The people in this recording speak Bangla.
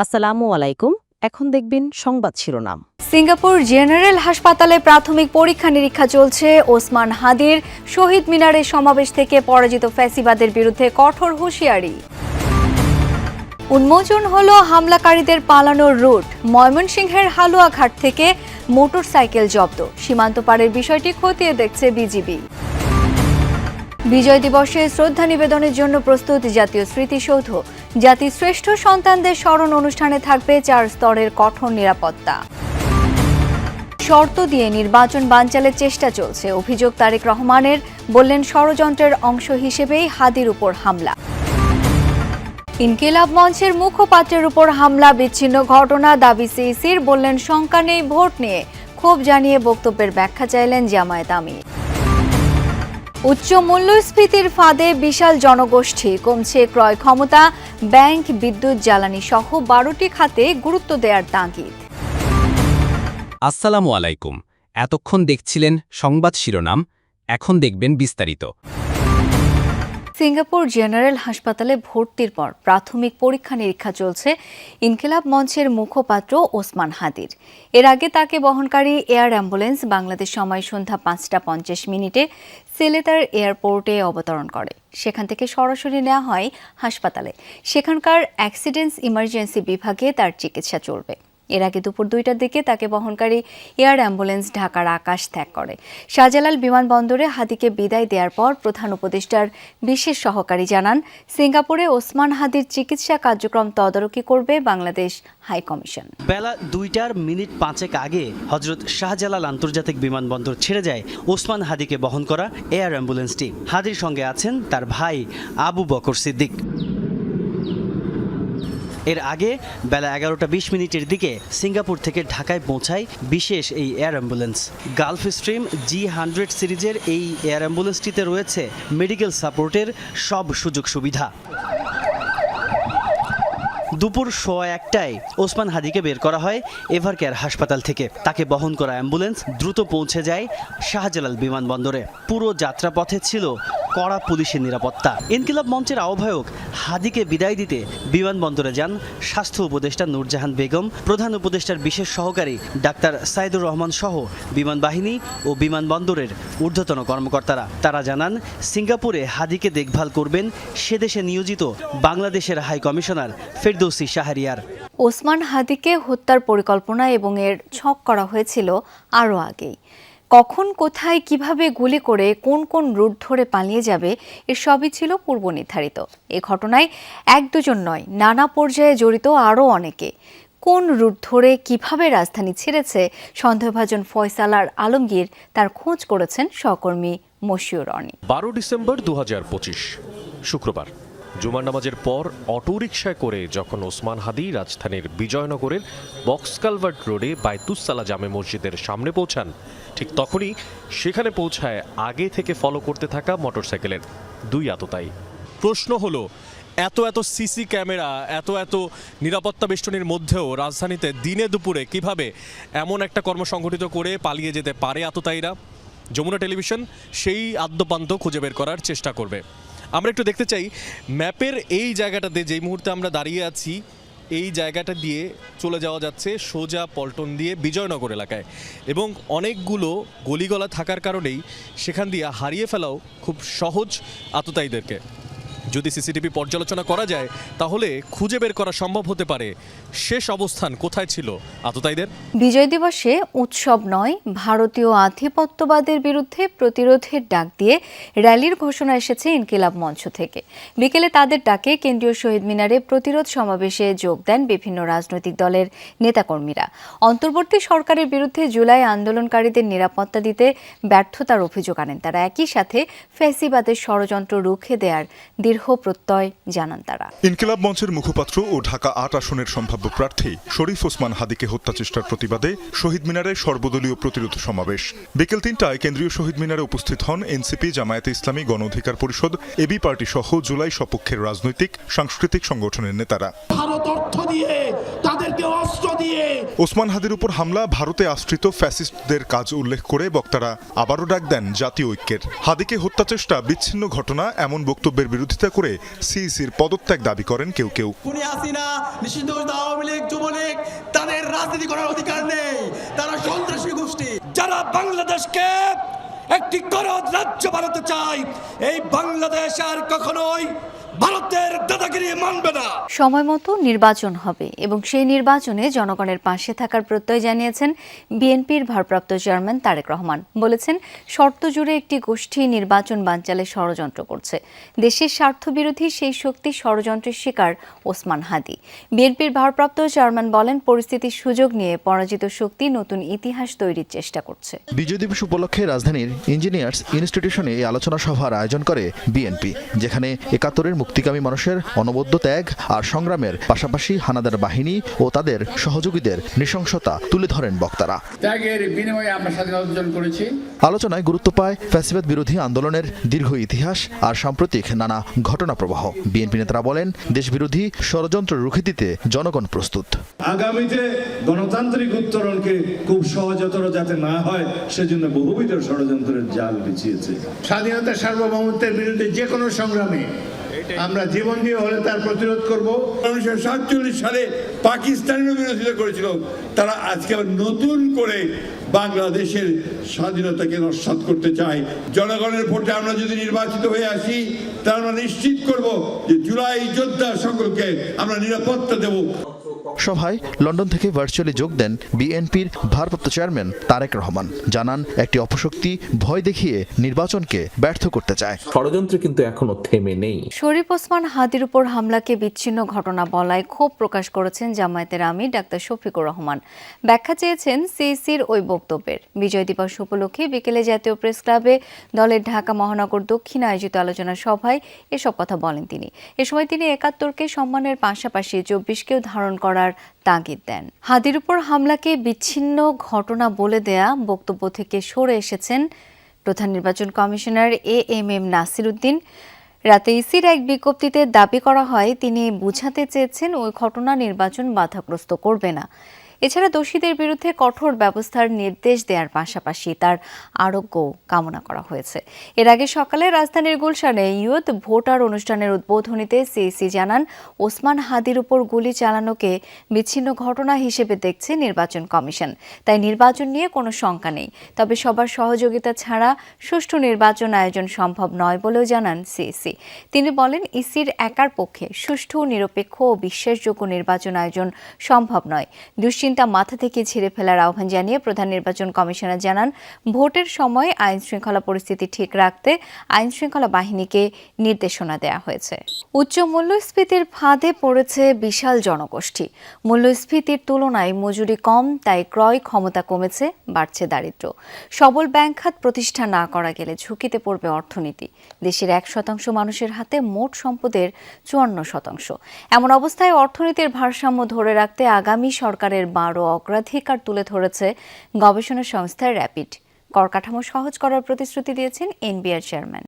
আসসালামু আলাইকুম। এখন দেখবেন সংবাদ শিরোনাম। সিঙ্গাপুর জেনারেল হাসপাতালে প্রাথমিক পরীক্ষা নিরীক্ষা চলছে। ওসমান হাদির শহীদ মিনারের সমাবেশ থেকে পরাজিত ফ্যাসিবাদের বিরুদ্ধে কঠোর হুঁশিয়ারি। উন্মোচন হলো হামলাকারীদের পালানোর রুট। ময়মনসিংহের হালুয়াঘাট থেকে মোটরসাইকেল জব্দ। সীমান্ত পারের বিষয়টি খতিয়ে দেখছে বিজিবি। বিজয় দিবসে শ্রদ্ধা নিবেদনের জন্য প্রস্তুত জাতীয় স্মৃতিসৌধ। জাতির শ্রেষ্ঠ সন্তানদের স্মরণ অনুষ্ঠানে থাকবে 4 স্তরের কঠোর নিরাপত্তা। শর্ত দিয়ে নির্বাচন বানচালের চেষ্টা চলছে। অভিযোগ তারেক রহমানের, বললেন ষড়যন্ত্রের অংশ হিসেবেই হাদির উপর হামলা। ইনকিলাব মঞ্চের মুখপাত্রের উপর হামলা বিচ্ছিন্ন ঘটনা, দাবি সিইসির, বললেন শঙ্কা নেই ভোট নিয়ে। ক্ষোভ জানিয়ে বক্তব্যের ব্যাখ্যা চাইলেন জামায়াত আমির। উচ্চ মূল্যস্ফীতির ফাঁদে বিশাল জনগোষ্ঠী, কমছে ক্রয় ক্ষমতা। ব্যাংক, বিদ্যুৎ, জ্বালানি সহ 12টি খাতে গুরুত্ব দেওয়ার তাগিদ। আসসালামু আলাইকুম। এতক্ষণ দেখছিলেন সংবাদ শিরোনাম, এখন দেখবেন বিস্তারিত। সিঙ্গাপুর জেনারেল হাসপাতালে ভর্তির পর প্রাথমিক পরীক্ষা নিরীক্ষা চলছে ইনকিলাব মঞ্চের মুখপাত্র ওসমান হাদির। এর আগে তাকে বহনকারী এয়ার অ্যাম্বুলেন্স বাংলাদেশ সময় সন্ধ্যা 5টা 50 সিলেটার এয়ারপোর্টে অবতরণ করে। সেখান থেকে সরাসরি নেওয়া হয় হাসপাতালে। সেখানকার অ্যাক্সিডেন্টস ইমার্জেন্সি বিভাগে তার চিকিৎসা চলবে। এর আগে দুপুর 2টার দিকে তাকে বহনকারী এয়ার অ্যাম্বুলেন্স ঢাকার আকাশ ত্যাগ করে। শাহজালাল বিমানবন্দরে হাদিকে বিদায় দেওয়ার পর প্রধান উপদেষ্টার বিশেষ সহকারী জানান, সিঙ্গাপুরে ওসমান হাদির চিকিৎসা কার্যক্রম তদারকি করবে বাংলাদেশ হাইকমিশন। বেলা 2:05 আগে হযরত শাহজালাল আন্তর্জাতিক বিমানবন্দর ছেড়ে যায় ওসমান হাদিকে বহন করা এয়ার অ্যাম্বুলেন্সটি। হাদির সঙ্গে আছেন তার ভাই আবু বকর সিদ্দিক। এর আগে বেলা 11টা 20 দিকে সিঙ্গাপুর থেকে ঢাকায় পৌঁছায় বিশেষ এই air ambulance. Gulf stream G100 সিরিজের এই এয়ার অ্যাম্বুলেন্সটিতে রয়েছে মেডিকেল সাপোর্টের সব সুযোগ সুবিধা। দুপুর 1:15টায় ওসমান হাদিকে বের করা হয় এভারকেয়ার হাসপাতাল থেকে। তাকে বহন করা অ্যাম্বুলেন্স দ্রুত পৌঁছে যায় শাহজালাল বিমানবন্দরে। পুরো যাত্রাপথে ছিল কড়া পুলিশের নিরাপত্তা। ইনকিলাব মঞ্চের আহ্বায়ক হাদিকে বিদায় দিতে বিমানবন্দরে যান স্বাস্থ্য উপদেষ্টা নূরজাহান বেগম, প্রধান উপদেষ্টার বিশেষ সহকারী ডাক্তার সাইদুর রহমান সহ বিমান বাহিনী ও বিমানবন্দরের ঊর্ধ্বতন কর্মকর্তারা। তারা জানান, সিঙ্গাপুরে হাদিকে দেখভাল করবেন সেদেশে নিয়োজিত বাংলাদেশের হাই কমিশনার ফেরদৌসী শাহরিয়ার। ওসমান হাদিকে হত্যার পরিকল্পনা এবং এর ছক করা হয়েছিল আরও আগেই। কখন, কোথায়, কিভাবে গুলি করে কোন কোন রুট ধরে পালিয়ে যাবে, এর সবই ছিল পূর্ব নির্ধারিত। এ ঘটনায় 1-2 নয়, নানা পর্যায়ে জড়িত আরও অনেকে। কোন রুট ধরে কিভাবে রাজধানী ছেড়েছে সন্দেহভাজন ফয়সাল আর আলমগীর, তার খোঁজ করেছেন সহকর্মী মশিউর রনি। 12 ডিসেম্বর 2025 শুক্রবার জুমার নামাজের পর অটোরিকশায় করে যখন ওসমান হাদি রাজধানীর বিজয়নগরের বক্স কালভার্ট রোডে বাইতুস-সালা জামে মসজিদের সামনে পৌঁছান, ঠিক তখনই সেখানে পৌঁছায় আগে থেকে ফলো করতে থাকা মোটরসাইকেলের 2 আততায়ী। প্রশ্ন হলো, এত সিসি ক্যামেরা, এত নিরাপত্তা বেষ্টনীর মধ্যেও রাজধানীতে দিনে দুপুরে কিভাবে এমন একটা কর্মসংগঠিত করে পালিয়ে যেতে পারে আততায়ীরা? যমুনা টেলিভিশন সেই আদ্যপান্ত খুঁজে বের করার চেষ্টা করবে। আমরা একটু দেখতে চাই ম্যাপের এই জায়গাটাতে, যেই মুহূর্তে আমরা দাঁড়িয়ে আছি, এই জায়গাটা দিয়ে চলে যাওয়া যাচ্ছে সোজা পল্টন দিয়ে বিজয়নগর এলাকায়, এবং অনেকগুলো গলিগলা থাকার কারণেই সেখান দিয়ে হারিয়ে ফেলাও খুব সহজ আততায়ীদেরকে। যদি সিসিটিভি পর্যালোচনা করা যায় তাহলে খুঁজে বের করা সম্ভব হতে পারে শেষ অবস্থান কোথায় ছিল আততায়ীদের। বিজয় দিবসে উৎসব নয়, ভারতীয় আধিপত্যবাদের বিরুদ্ধে প্রতিরোধের ডাক দিয়ে র্যালির ঘোষণা এসেছে ইনকিলাব মঞ্চ থেকে। বিকেলে তাদের ডাকে কেন্দ্রীয় শহীদ মিনারে প্রতিরোধ সমাবেশে যোগ দেন বিভিন্ন রাজনৈতিক দলের নেতাকর্মীরা। অন্তর্বর্তী সরকারের বিরুদ্ধে জুলাই আন্দোলনকারীদের নিরাপত্তা দিতে ব্যর্থতার অভিযোগ আনেন তারা। একই সাথে ফ্যাসিবাদের ষড়যন্ত্র রুখে দেওয়ার দৃঢ় প্রত্যয় জানান তারা। ইনকিলাব মঞ্চের মুখপাত্র ও ঢাকা 8 আসনের সম্ভাব্য প্রার্থী শরীফ ওসমান হাদিকে হত্যা চেষ্টার প্রতিবাদে শহীদ মিনারে সর্বদলীয় প্রতিরোধ সমাবেশ। বিকেল 3টায় কেন্দ্রীয় শহীদ মিনারে উপস্থিত হন এনসিপি, জামায়াতে ইসলামী, গণ অধিকার পরিষদ, এবি পার্টি সহ জুলাই সপক্ষের রাজনৈতিক সাংস্কৃতিক সংগঠনের নেতারা। ভারত অর্থ দিয়ে তাদেরকে অস্ত্র দিয়ে। ওসমান হাদির উপর হামলা ভারতে আশ্রিত ফ্যাসিস্টদের কাজ উল্লেখ করে বক্তারা আবারও ডাক দেন জাতীয় ঐক্যের। হাদিকে হত্যা চেষ্টা বিচ্ছিন্ন ঘটনা এমন বক্তব্যের বিরোধিতা করে সিইসির পদত্যাগ দাবি করেন কেউ কেউ। খুনি হাসিনা, নিষিদ্ধ আওয়ামী লীগ, যুবলীগ, তাদের রাজনীতি করার অধিকার নেই, তারা সন্ত্রাসী গোষ্ঠী। যারা বাংলাদেশকে একটি করদ রাজ্য বানাতে চায়, এই বাংলাদেশ আর কখনোই ভারতের দাদাগিরি মানবে না। সময় মতো নির্বাচন হবে এবং সেই নির্বাচনে জনগণের পাশে থাকার প্রত্যয় জানিয়েছেন বিএনপির ভারপ্রাপ্ত চেয়ারম্যান তারেক রহমান। বলেছেন, শর্ত জুড়ে একটি গোষ্ঠী নির্বাচন বানচালে ষড়যন্ত্র করছে। দেশের স্বার্থবিরোধী সেই শক্তি ষড়যন্ত্রের শিকার ওসমান হাদি। বিএনপির ভারপ্রাপ্ত চেয়ারম্যান বলেন, পরিস্থিতির সুযোগ নিয়ে পরাজিত শক্তি নতুন ইতিহাস তৈরির চেষ্টা করছে। বিজয় দিবস উপলক্ষে রাজধানীর ইঞ্জিনিয়ার্স ইনস্টিটিউশনে এই আলোচনা সভার আয়োজন করে বিএনপি, যেখানে ৭১-এর মুক্তিকামী মানুষের অনবদ্য ত্যাগ আর সংগ্রামের পাশাপাশি হানাদার বাহিনী ও তাদের সহযোগীদের নৃশংসতা তুলে ধরেন বক্তারা। ত্যাগের বিনিময়ে আমরা স্বাধীনতা অর্জন করেছি। আলোচনায় গুরুত্ব পায় ফ্যাসিবাদ বিরোধী আন্দোলনের দীর্ঘ ইতিহাস আর সাম্প্রতিক নানা ঘটনা প্রবাহ। বিএনপি নেতারা বলেন, দেশবিরোধী ষড়যন্ত্র রুখে দিতে জনগণ প্রস্তুত। আগামীতে গণতান্ত্রিক উত্তরণকে খুব সহজতর যাতে না হয় সেজন্য বহুবিধ ষড়যন্ত্রের জাল বিছিয়েছে। স্বাধীনতা সার্বভৌমত্বের বিরুদ্ধে যে কোনো সংগ্রামে আমরা জীবন দিয়ে হলে তার প্রতিরোধ করব। 1947 সালে পাকিস্তানের বিরোধিতা করেছিল, তারা আজকে আবার নতুন করে বাংলাদেশের স্বাধীনতাকে নস্যাৎ করতে চায়। জনগণের ভোটে আমরা যদি নির্বাচিত হয়ে আসি, তাহলে আমরা নিশ্চিত করব যে জুলাই যোদ্ধা সকলকে আমরা নিরাপত্তা দেব। সভায় লন্ডন থেকে ভার্চুয়ালি যোগ দেন বিএনপির ভারপ্রাপ্ত চেয়ারম্যান তারেক রহমান। জানান, একটি অপশক্তি ভয় দেখিয়ে নির্বাচনকে ব্যর্থ করতে চায়। ষড়যন্ত্র কিন্তু এখনো থেমে নেই। শরীফ ওসমান হাদির উপর হামলাকে বিচ্ছিন্ন ঘটনা বলায় ক্ষোভ প্রকাশ করেছেন জামায়াতের আমির ডাক্তার শফিকুর রহমান। ব্যাখ্যা চেয়েছেন সিইসির ওই বক্তব্যের। বিজয় দিবস উপলক্ষে বিকেলে জাতীয় প্রেস ক্লাবে দলের ঢাকা মহানগর দক্ষিণ আয়োজিত আলোচনা সভায় এসব কথা বলেন তিনি। এ সময় তিনি ৭১-কে সম্মানের পাশাপাশি ২৪-কেও ধারণ করার তাগিদ দেন। হাদির উপর হামলাকে বিচ্ছিন্ন ঘটনা বলে দেয়া বক্তব্য থেকে সরে এসেছেন প্রধান নির্বাচন কমিশনার এএমএম নাসির উদ্দিন। রাতে ইসির এক বিজ্ঞপ্তিতে দাবি করা হয়, তিনি বুঝাতে চেয়েছেন ওই ঘটনা নির্বাচন বাধাগ্রস্ত করবে না। এছাড়া দোষীদের বিরুদ্ধে কঠোর ব্যবস্থার নির্দেশ দেওয়ার পাশাপাশি তার আরোগ্য কামনা করা হয়েছে। এর আগে সকালে রাজধানীর গুলশানে ইয়ুথ ভোটার অনুষ্ঠানের উদ্বোধনীতে সিইসি জানান, ওসমান হাদির উপর গুলি চালানোকে বিচ্ছিন্ন ঘটনা হিসেবে দেখছে নির্বাচন কমিশন। তাই নির্বাচন নিয়ে কোনো শঙ্কা নেই। তবে সবার সহযোগিতা ছাড়া সুষ্ঠু নির্বাচন আয়োজন সম্ভব নয় বলেও জানান সিইসি। তিনি বলেন, ইসির একার পক্ষে সুষ্ঠু, নিরপেক্ষ ও বিশ্বাসযোগ্য নির্বাচন আয়োজন সম্ভব নয়। দুশ্চিন্তা মাথা থেকে ঝেড়ে ফেলার আহ্বান জানিয়ে প্রধান নির্বাচন কমিশনার জানান, ভোটের সময় আইন শৃঙ্খলা পরিস্থিতি ঠিক রাখতে আইন শৃঙ্খলা বাহিনীকে নির্দেশনা দেওয়া হয়েছে। উচ্চ মূল্যস্ফীতির ফাঁদে পড়েছে বিশাল জনগোষ্ঠী। মূল্যস্ফীতির তুলনায় মজুরি কম, তাই ক্রয় ক্ষমতা কমেছে, বাড়ছে দারিদ্র্য। সবল ব্যাংক খাত প্রতিষ্ঠা না করা গেলে ঝুঁকিতে পড়বে অর্থনীতি। দেশের ১% মানুষের হাতে মোট সম্পদের ৫৪%। এমন অবস্থায় অর্থনীতির ভারসাম্য ধরে রাখতে আগামী সরকারের ১২ অগ্রাধিকার তুলে ধরেছে গবেষণা সংস্থা র্যাপিড। কর কাঠামো সহজ করার প্রতিশ্রুতি দিয়েছেন এনবিআর চেয়ারম্যান।